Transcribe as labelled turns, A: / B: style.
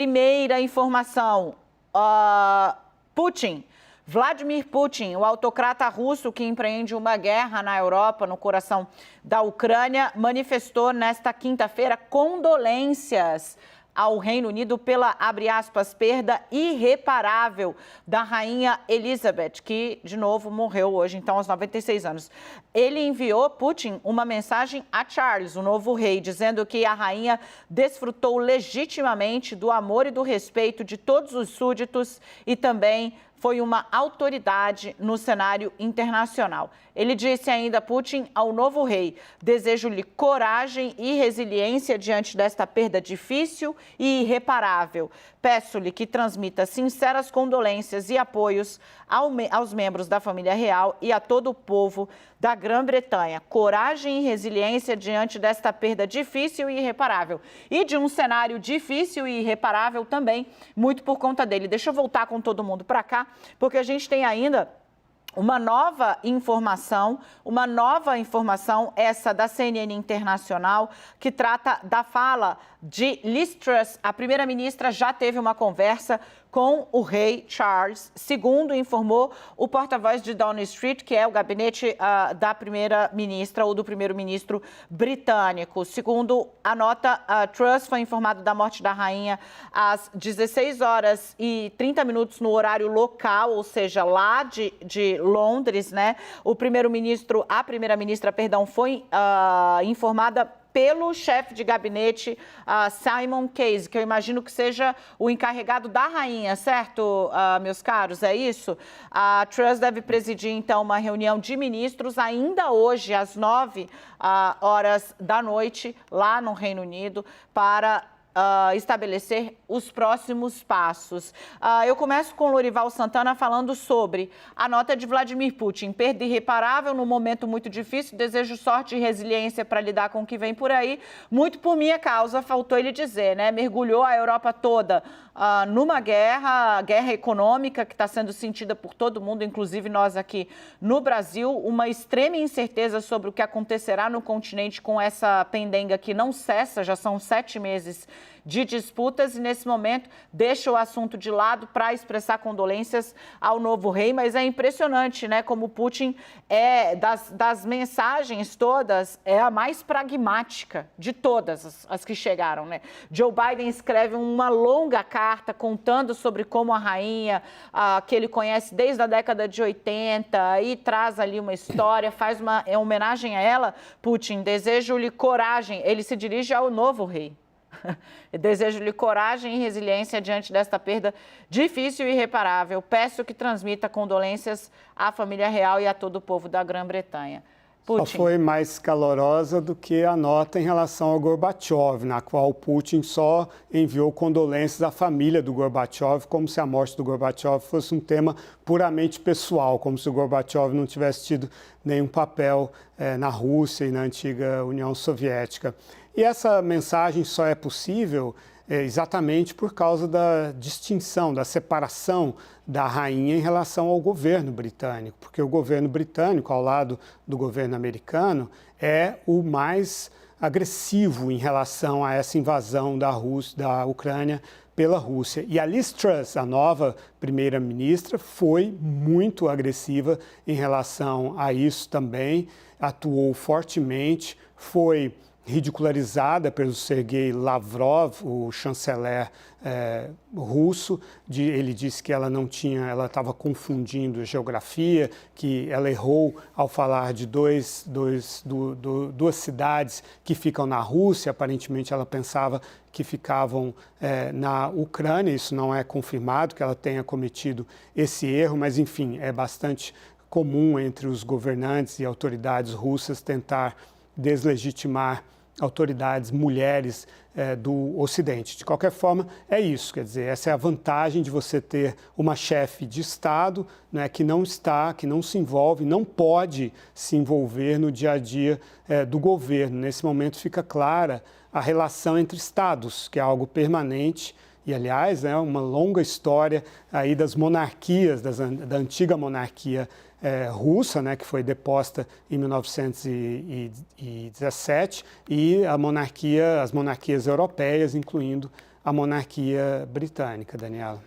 A: Primeira informação, Vladimir Putin, o autocrata russo que empreende uma guerra na Europa, no coração da Ucrânia, manifestou nesta quinta-feira condolências ao Reino Unido pela, abre aspas, perda irreparável da rainha Elizabeth, que, de novo, morreu hoje, então, aos 96 anos. Ele enviou, Putin, uma mensagem a Charles, o novo rei, dizendo que a rainha desfrutou legitimamente do amor e do respeito de todos os súditos e também foi uma autoridade no cenário internacional. Ele disse ainda, Putin, ao novo rei: desejo-lhe coragem e resiliência diante desta perda difícil e irreparável. Peço-lhe que transmita sinceras condolências e apoios aos membros da família real e a todo o povo da Grã-Bretanha. Coragem e resiliência diante desta perda difícil e irreparável. E de um cenário difícil e irreparável também, muito por conta dele. Deixa eu voltar com todo mundo para cá, porque a gente tem ainda uma nova informação, essa da CNN Internacional, que trata da fala de Liz Truss. A primeira-ministra já teve uma conversa com o rei Charles, segundo informou o porta-voz de Downing Street, que é o gabinete da primeira-ministra ou do primeiro-ministro britânico. Segundo a nota, Truss foi informado da morte da rainha às 16 horas e 30 minutos no horário local, ou seja, lá de Londres, né? A primeira-ministra, foi informada pelo chefe de gabinete, Simon Case, que eu imagino que seja o encarregado da rainha, certo, meus caros? É isso? A Truss deve presidir, então, uma reunião de ministros ainda hoje, às 9 horas da noite, lá no Reino Unido, para estabelecer os próximos passos. Eu começo com Lorival Santana falando sobre a nota de Vladimir Putin. Perda irreparável num momento muito difícil, desejo sorte e resiliência para lidar com o que vem por aí. Muito por minha causa, faltou ele dizer, né? Mergulhou a Europa toda numa guerra econômica que está sendo sentida por todo mundo, inclusive nós aqui no Brasil, uma extrema incerteza sobre o que acontecerá no continente com essa pendenga que não cessa, já são 7 meses de disputas e, nesse momento, deixa o assunto de lado para expressar condolências ao novo rei, mas é impressionante, né, como Putin das mensagens todas, é a mais pragmática de todas as que chegaram, né? Joe Biden escreve uma longa carta contando sobre como a rainha, que ele conhece desde a década de 80, e traz ali uma história, faz uma homenagem a ela. Putin, desejo-lhe coragem, ele se dirige ao novo rei. Desejo-lhe coragem e resiliência diante desta perda difícil e irreparável. Peço que transmita condolências à família real e a todo o povo da Grã-Bretanha.
B: Só foi mais calorosa do que a nota em relação ao Gorbachev, na qual Putin só enviou condolências à família do Gorbachev, como se a morte do Gorbachev fosse um tema puramente pessoal, como se o Gorbachev não tivesse tido nenhum papel na Rússia e na antiga União Soviética. E essa mensagem só é possível exatamente por causa da distinção, da separação da rainha em relação ao governo britânico, porque o governo britânico, ao lado do governo americano, é o mais agressivo em relação a essa invasão da Ucrânia pela Rússia. E a Liz Truss, a nova primeira-ministra, foi muito agressiva em relação a isso também, atuou fortemente, foi ridicularizada pelo Sergei Lavrov, o chanceler russo. Ele disse que ela estava confundindo geografia, que ela errou ao falar de duas cidades que ficam na Rússia. Aparentemente ela pensava que ficavam na Ucrânia. Isso não é confirmado que ela tenha cometido esse erro, mas enfim, é bastante comum entre os governantes e autoridades russas tentar deslegitimar autoridades mulheres do Ocidente. De qualquer forma, é isso, quer dizer, essa é a vantagem de você ter uma chefe de Estado, né, que não se envolve, não pode se envolver no dia a dia do governo. Nesse momento fica clara a relação entre Estados, que é algo permanente. E, aliás, é uma longa história aí das monarquias, da antiga monarquia russa, né, que foi deposta em 1917, e as monarquias europeias, incluindo a a monarquia britânica, Daniela.